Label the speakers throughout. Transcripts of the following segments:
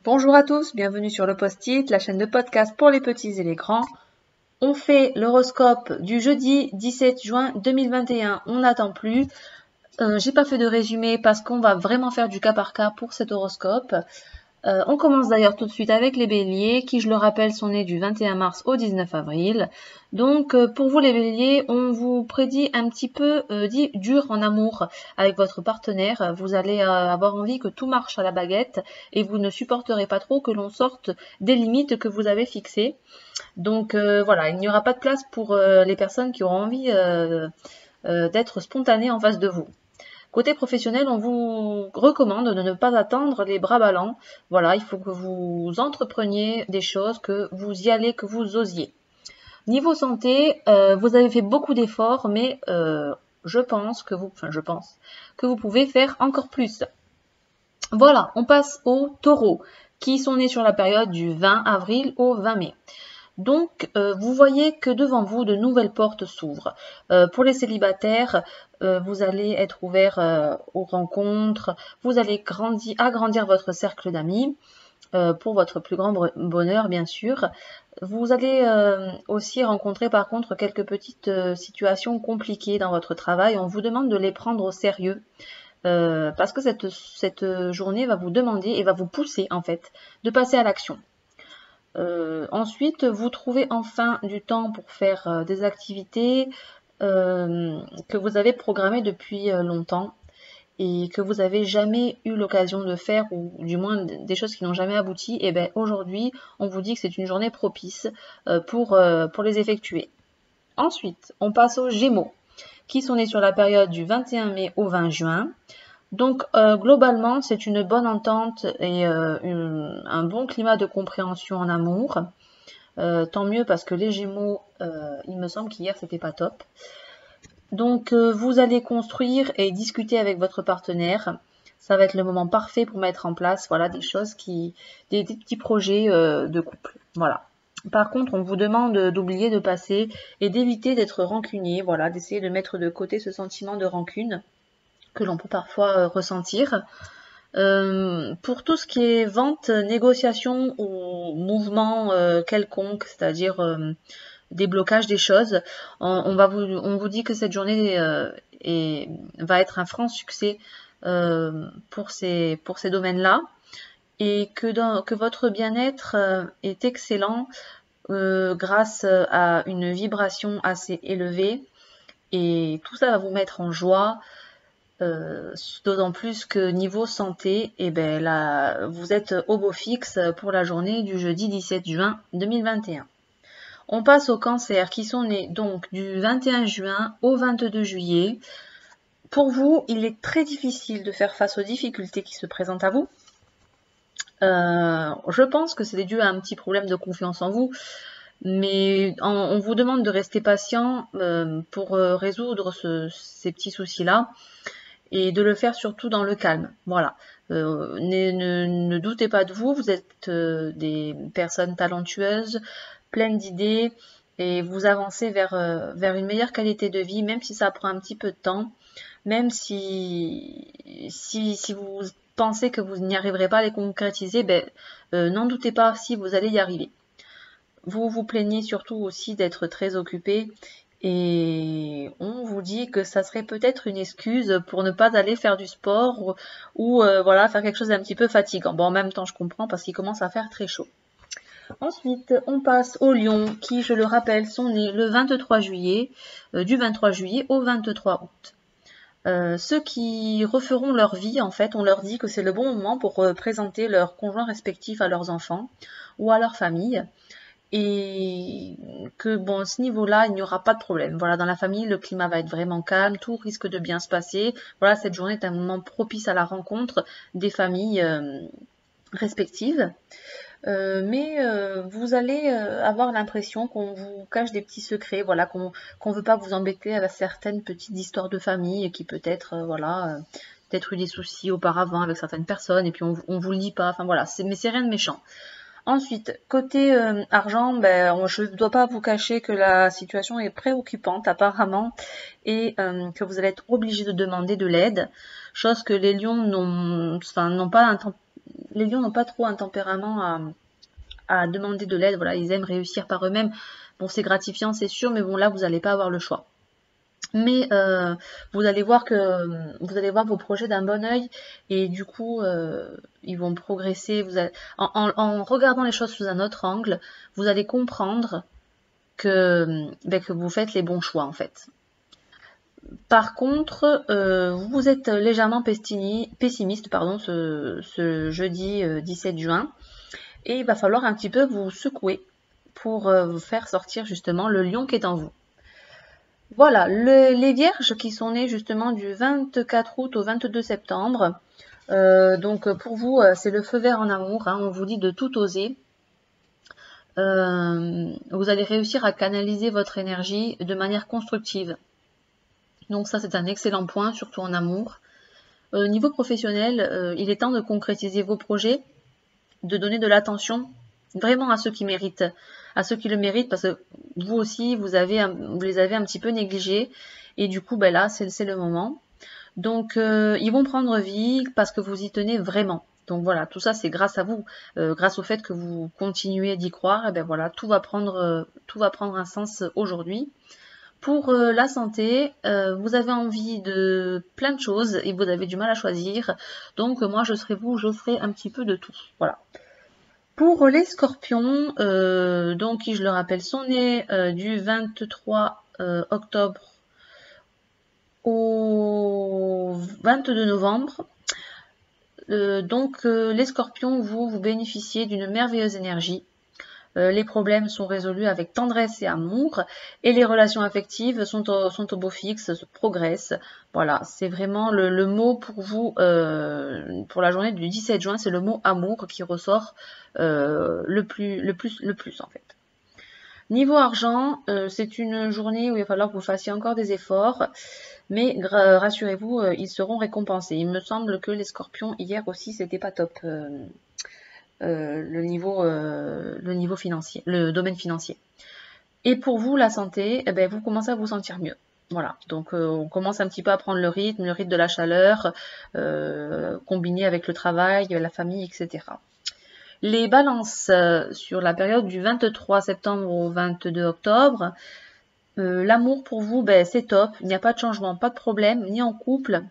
Speaker 1: Bonjour à tous, bienvenue sur le Post-it, la chaîne de podcast pour les petits et les grands. On fait l'horoscope du jeudi 17 juin 2021, on n'attend plus. J'ai pas fait de résumé parce qu'on va vraiment faire du cas par cas pour cet horoscope. On commence d'ailleurs tout de suite avec les béliers, qui je le rappelle sont nés du 21 mars au 19 avril. Donc pour vous les béliers, on vous prédit un petit peu dur en amour avec votre partenaire. Vous allez avoir envie que tout marche à la baguette et vous ne supporterez pas trop que l'on sorte des limites que vous avez fixées. Donc voilà, il n'y aura pas de place pour les personnes qui auront envie d'être spontanées en face de vous. Côté professionnel, on vous recommande de ne pas attendre les bras ballants. Voilà, il faut que vous entrepreniez des choses, que vous y allez, que vous osiez. Niveau santé, vous avez fait beaucoup d'efforts, mais je pense que vous pouvez faire encore plus. Voilà, on passe aux taureaux, qui sont nés sur la période du 20 avril au 20 mai. Donc, vous voyez que devant vous, de nouvelles portes s'ouvrent. Pour les célibataires, vous allez être ouvert aux rencontres, vous allez agrandir votre cercle d'amis, pour votre plus grand bonheur, bien sûr. Vous allez aussi rencontrer par contre quelques petites situations compliquées dans votre travail. On vous demande de les prendre au sérieux. Parce que cette journée va vous demander et va vous pousser en fait de passer à l'action. Ensuite, vous trouvez enfin du temps pour faire des activités que vous avez programmées depuis longtemps et que vous n'avez jamais eu l'occasion de faire, ou du moins des choses qui n'ont jamais abouti. Et bien aujourd'hui, on vous dit que c'est une journée propice pour les effectuer. Ensuite, on passe aux Gémeaux, qui sont nés sur la période du 21 mai au 20 juin. Donc globalement, c'est une bonne entente et un bon climat de compréhension en amour. Tant mieux parce que les Gémeaux, il me semble qu'hier c'était pas top. Donc vous allez construire et discuter avec votre partenaire. Ça va être le moment parfait pour mettre en place voilà, des petits projets de couple. Voilà. Par contre, on vous demande d'oublier de passer et d'éviter d'être rancunier, voilà, d'essayer de mettre de côté ce sentiment de rancune que l'on peut parfois ressentir. Pour tout ce qui est vente, négociation ou mouvement quelconque, c'est-à-dire déblocage des choses, on vous dit que cette journée va être un franc succès pour ces domaines-là et que votre bien-être est excellent grâce à une vibration assez élevée et tout ça va vous mettre en joie. D'autant plus que niveau santé, là, vous êtes au beau fixe pour la journée du jeudi 17 juin 2021. On passe aux cancers qui sont nés donc du 21 juin au 22 juillet. Pour vous, il est très difficile de faire face aux difficultés qui se présentent à vous. Je pense que c'est dû à un petit problème de confiance en vous, mais on vous demande de rester patient pour résoudre ces petits soucis-là. Et de le faire surtout dans le calme. Voilà. Ne doutez pas de vous, vous êtes des personnes talentueuses, pleines d'idées, et vous avancez vers une meilleure qualité de vie, même si ça prend un petit peu de temps, même si vous pensez que vous n'y arriverez pas à les concrétiser, n'en doutez pas si vous allez y arriver. Vous vous plaignez surtout aussi d'être très occupé. Et on vous dit que ça serait peut-être une excuse pour ne pas aller faire du sport ou voilà, faire quelque chose d'un petit peu fatigant. Bon, en même temps, je comprends parce qu'il commence à faire très chaud. Ensuite, on passe aux lions qui, je le rappelle, sont nés le 23 juillet, du 23 juillet au 23 août. Ceux qui referont leur vie, en fait, on leur dit que c'est le bon moment pour présenter leurs conjoints respectifs à leurs enfants ou à leur famille. Et que bon, à ce niveau-là, il n'y aura pas de problème. Voilà, dans la famille, le climat va être vraiment calme, tout risque de bien se passer. Voilà, cette journée est un moment propice à la rencontre des familles respectives. Mais vous allez avoir l'impression qu'on vous cache des petits secrets, voilà, qu'on veut pas vous embêter avec certaines petites histoires de famille qui peut-être, voilà, peut-être eu des soucis auparavant avec certaines personnes et puis on vous le dit pas. Enfin voilà, mais c'est rien de méchant. Ensuite, côté argent, je ne dois pas vous cacher que la situation est préoccupante apparemment et que vous allez être obligé de demander de l'aide, chose que les lions n'ont pas les lions n'ont pas trop un tempérament à demander de l'aide. Voilà, ils aiment réussir par eux-mêmes. Bon, c'est gratifiant, c'est sûr, mais bon, là, vous n'allez pas avoir le choix. Mais vous allez voir vos projets d'un bon œil et du coup, ils vont progresser. En regardant les choses sous un autre angle, vous allez comprendre que vous faites les bons choix en fait. Par contre, vous êtes légèrement pessimiste ce jeudi 17 juin et il va falloir un petit peu vous secouer pour vous faire sortir justement le lion qui est en vous. Voilà, les vierges qui sont nées justement du 24 août au 22 septembre. Donc pour vous, c'est le feu vert en amour. Hein, on vous dit de tout oser. Vous allez réussir à canaliser votre énergie de manière constructive. Donc ça, c'est un excellent point, surtout en amour. Au niveau professionnel, il est temps de concrétiser vos projets, de donner de l'attention vraiment à ceux qui méritent, à ceux qui le méritent, parce que vous aussi, vous les avez un petit peu négligés, et du coup, ben là, c'est le moment. Donc, ils vont prendre vie parce que vous y tenez vraiment. Donc voilà, tout ça, c'est grâce à vous, grâce au fait que vous continuez d'y croire, et ben voilà, tout va prendre un sens aujourd'hui. Pour la santé, vous avez envie de plein de choses et vous avez du mal à choisir. Donc moi, je serai vous, je ferai un petit peu de tout. Voilà. Pour les scorpions, donc qui je le rappelle sont nés du 23 octobre au 22 novembre. Donc les scorpions, vous bénéficiez d'une merveilleuse énergie. Les problèmes sont résolus avec tendresse et amour et les relations affectives sont au beau fixe, progressent. Voilà, c'est vraiment le mot pour vous pour la journée du 17 juin, c'est le mot amour qui ressort le plus en fait. Niveau argent, c'est une journée où il va falloir que vous fassiez encore des efforts, mais rassurez-vous, ils seront récompensés. Il me semble que les scorpions hier aussi c'était pas top. Le niveau financier, le domaine financier. Et pour vous, la santé, eh ben, vous commencez à vous sentir mieux. Voilà, donc on commence un petit peu à prendre le rythme de la chaleur, combiné avec le travail, la famille, etc. Les balances sur la période du 23 septembre au 22 octobre, l'amour pour vous, ben, c'est top, il n'y a pas de changement, pas de problème, ni en couple,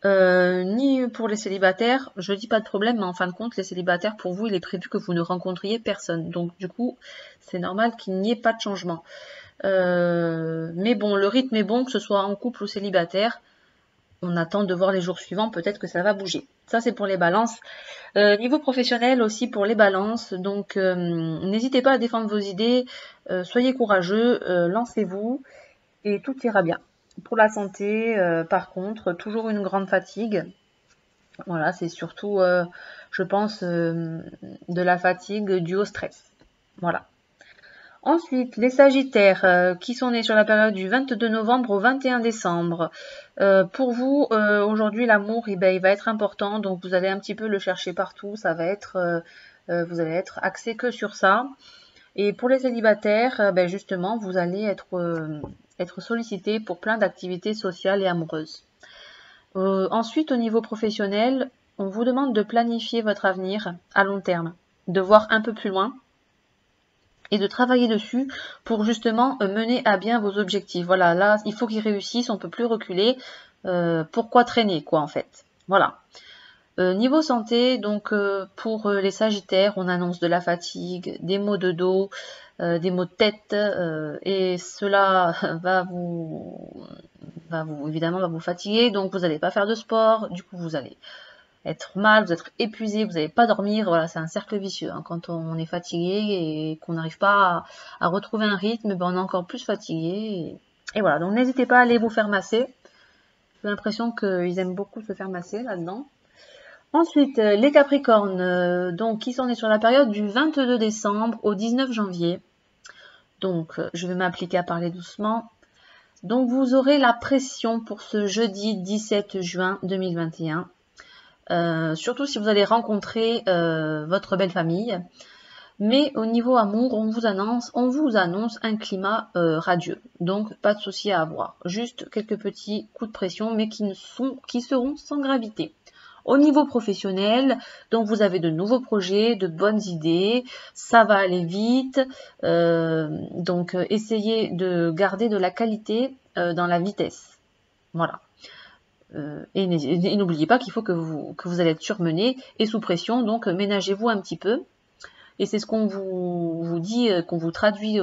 Speaker 1: ni pour les célibataires, je dis pas de problème, mais en fin de compte, les célibataires, pour vous, il est prévu que vous ne rencontriez personne. Donc du coup, c'est normal qu'il n'y ait pas de changement. Mais bon, le rythme est bon, que ce soit en couple ou célibataire. On attend de voir les jours suivants, peut-être que ça va bouger. Ça, c'est pour les balances. Niveau professionnel aussi pour les balances. Donc, n'hésitez pas à défendre vos idées. Soyez courageux, lancez-vous et tout ira bien. Pour la santé, par contre, toujours une grande fatigue. Voilà, c'est surtout, je pense, de la fatigue due au stress. Voilà. Ensuite, les Sagittaires qui sont nés sur la période du 22 novembre au 21 décembre. Pour vous, aujourd'hui, l'amour, il va être important, donc vous allez un petit peu le chercher partout. Ça va être, vous allez être axé que sur ça. Et pour les célibataires, justement, vous allez être sollicité pour plein d'activités sociales et amoureuses. Ensuite, au niveau professionnel, on vous demande de planifier votre avenir à long terme, de voir un peu plus loin et de travailler dessus pour justement mener à bien vos objectifs. Voilà, là, il faut qu'ils réussissent, on ne peut plus reculer. Pourquoi traîner, quoi, en fait. Voilà. Niveau santé, donc pour les Sagittaires, on annonce de la fatigue, des maux de dos, des maux de tête, et cela évidemment va vous fatiguer, donc vous n'allez pas faire de sport, du coup vous allez être mal, vous êtes épuisé, vous n'allez pas dormir, voilà, c'est un cercle vicieux. Hein. Quand on est fatigué et qu'on n'arrive pas à retrouver un rythme, on est encore plus fatigué. Et voilà, donc n'hésitez pas à aller vous faire masser. J'ai l'impression qu'ils aiment beaucoup se faire masser là-dedans. Ensuite, les Capricornes, donc qui sont nés sur la période du 22 décembre au 19 janvier. Donc, je vais m'appliquer à parler doucement. Donc, vous aurez la pression pour ce jeudi 17 juin 2021. Surtout si vous allez rencontrer votre belle famille. Mais au niveau amour, on vous annonce un climat radieux. Donc, pas de souci à avoir. Juste quelques petits coups de pression, mais qui seront sans gravité. Au niveau professionnel, donc vous avez de nouveaux projets, de bonnes idées, ça va aller vite, donc essayez de garder de la qualité dans la vitesse. Voilà. Et n'oubliez pas qu'il faut que vous allez être surmené et sous pression, donc ménagez-vous un petit peu. Et c'est ce qu'on vous dit, qu'on vous traduit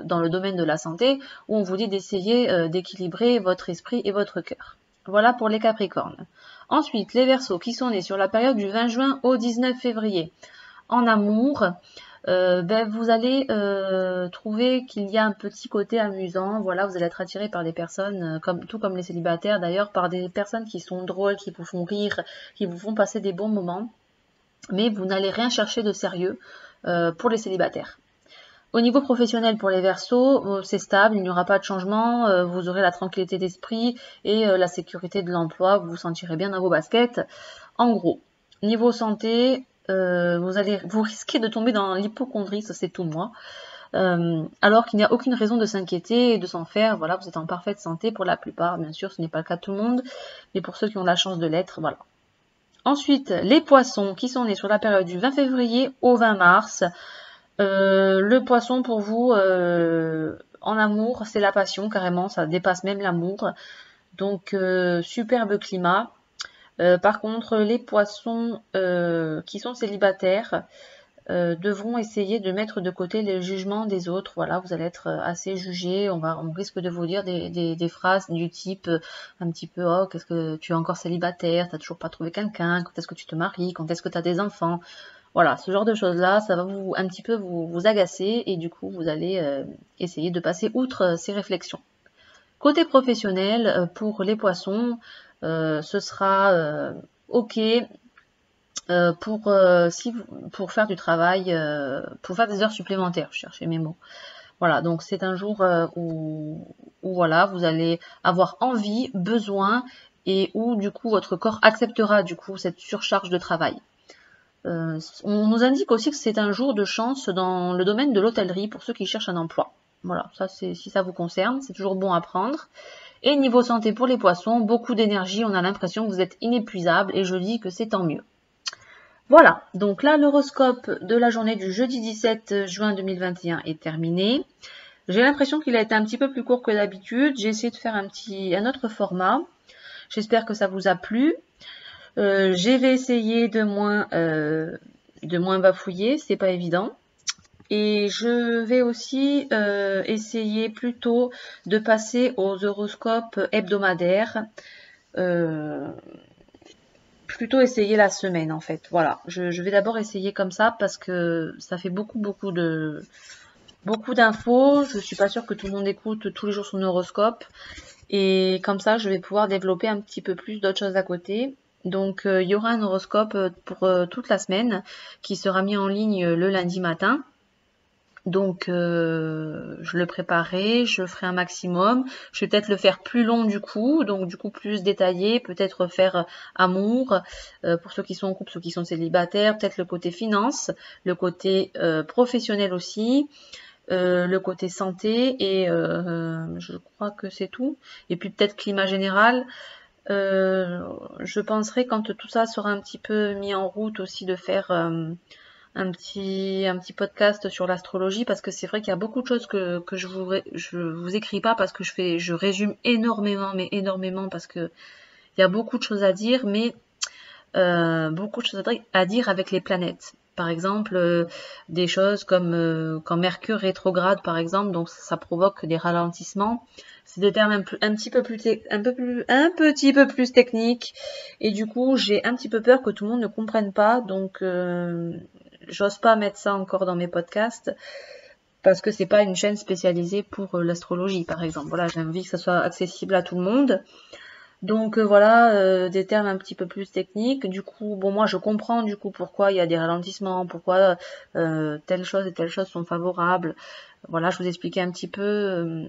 Speaker 1: dans le domaine de la santé, où on vous dit d'essayer d'équilibrer votre esprit et votre cœur. Voilà pour les Capricornes. Ensuite, les Verseaux qui sont nés sur la période du 20 juin au 19 février. En amour, vous allez trouver qu'il y a un petit côté amusant. Voilà, vous allez être attiré par des personnes, tout comme les célibataires d'ailleurs, par des personnes qui sont drôles, qui vous font rire, qui vous font passer des bons moments. Mais vous n'allez rien chercher de sérieux pour les célibataires. Au niveau professionnel pour les Verseaux, c'est stable, il n'y aura pas de changement, vous aurez la tranquillité d'esprit et la sécurité de l'emploi, vous vous sentirez bien dans vos baskets. En gros, niveau santé, vous risquez de tomber dans l'hypocondrie, ça c'est tout moi, alors qu'il n'y a aucune raison de s'inquiéter et de s'en faire. Voilà, vous êtes en parfaite santé pour la plupart, bien sûr, ce n'est pas le cas de tout le monde, mais pour ceux qui ont la chance de l'être, voilà. Ensuite, les Poissons qui sont nés sur la période du 20 février au 20 mars. Le Poisson pour vous, en amour, c'est la passion carrément, ça dépasse même l'amour. Donc, superbe climat. Par contre, les Poissons qui sont célibataires devront essayer de mettre de côté les jugements des autres. Voilà, vous allez être assez jugé. On risque de vous dire des phrases du type un petit peu, oh, qu'est-ce que tu es encore célibataire, t'as toujours pas trouvé quelqu'un, quand est-ce que tu te maries, quand est-ce que tu as des enfants. Voilà, ce genre de choses-là, ça va un petit peu vous agacer et du coup, vous allez essayer de passer outre ces réflexions. Côté professionnel, pour les Poissons, ce sera ok pour faire du travail, pour faire des heures supplémentaires, je cherchais mes mots. Voilà, donc c'est un jour où voilà, vous allez avoir envie, besoin et où du coup votre corps acceptera du coup cette surcharge de travail. On nous indique aussi que c'est un jour de chance dans le domaine de l'hôtellerie pour ceux qui cherchent un emploi. Voilà, ça c'est si ça vous concerne, c'est toujours bon à prendre. Et niveau santé pour les Poissons, beaucoup d'énergie, on a l'impression que vous êtes inépuisable et je dis que c'est tant mieux. Voilà, donc là l'horoscope de la journée du jeudi 17 juin 2021 est terminé. J'ai l'impression qu'il a été un petit peu plus court que d'habitude. J'ai essayé de faire un autre format. J'espère que ça vous a plu. Je vais essayer de moins bafouiller, c'est pas évident. Et je vais aussi essayer plutôt de passer aux horoscopes hebdomadaires. Plutôt essayer la semaine en fait. Voilà, je vais d'abord essayer comme ça parce que ça fait beaucoup d'infos. Je suis pas sûre que tout le monde écoute tous les jours son horoscope. Et comme ça, je vais pouvoir développer un petit peu plus d'autres choses à côté. Donc, il y aura un horoscope pour toute la semaine qui sera mis en ligne le lundi matin. Donc, je le préparerai, je ferai un maximum. Je vais peut-être le faire plus long du coup, donc du coup plus détaillé. Peut-être faire amour pour ceux qui sont en couple, ceux qui sont célibataires. Peut-être le côté finance, le côté professionnel aussi. Le côté santé et je crois que c'est tout. Et puis peut-être climat général. Je penserai quand tout ça sera un petit peu mis en route aussi de faire un petit podcast sur l'astrologie parce que c'est vrai qu'il y a beaucoup de choses que je vous écris pas parce que je résume énormément, mais énormément parce que il y a beaucoup de choses à dire, mais beaucoup de choses à dire avec les planètes. Par exemple, des choses comme quand Mercure rétrograde, par exemple, donc ça provoque des ralentissements. C'est des termes un petit peu plus techniques. Et du coup, j'ai un petit peu peur que tout le monde ne comprenne pas. Donc, j'ose pas mettre ça encore dans mes podcasts parce que c'est pas une chaîne spécialisée pour l'astrologie, par exemple. Voilà, j'ai envie que ça soit accessible à tout le monde. Donc voilà, des termes un petit peu plus techniques. Du coup, bon, moi je comprends du coup pourquoi il y a des ralentissements, pourquoi telle chose et telle chose sont favorables. Voilà, je vous expliquais un petit peu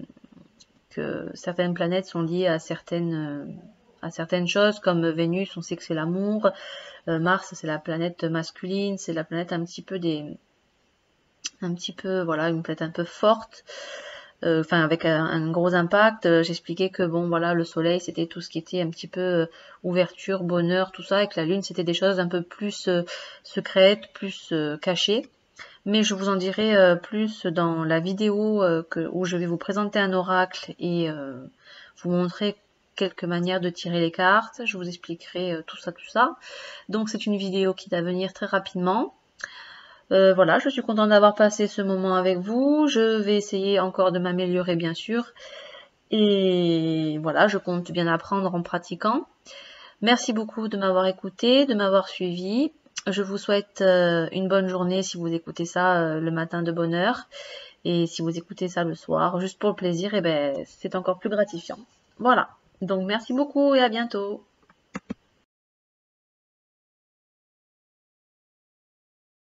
Speaker 1: que certaines planètes sont liées à certaines choses, comme Vénus, on sait que c'est l'amour. Mars, c'est la planète masculine, c'est la planète voilà, une planète un peu forte. enfin avec un gros impact. J'expliquais que bon voilà, le soleil c'était tout ce qui était un petit peu ouverture, bonheur, tout ça, et que la lune c'était des choses un peu plus secrètes, plus cachées. Mais je vous en dirai plus dans la vidéo où je vais vous présenter un oracle et vous montrer quelques manières de tirer les cartes. Je vous expliquerai tout ça, tout ça. Donc c'est une vidéo qui va venir très rapidement. Voilà, je suis contente d'avoir passé ce moment avec vous. Je vais essayer encore de m'améliorer bien sûr. Et voilà, je compte bien apprendre en pratiquant. Merci beaucoup de m'avoir écouté, de m'avoir suivi. Je vous souhaite une bonne journée si vous écoutez ça le matin de bonne heure. Et si vous écoutez ça le soir, juste pour le plaisir, et ben c'est encore plus gratifiant. Voilà. Donc merci beaucoup et à bientôt.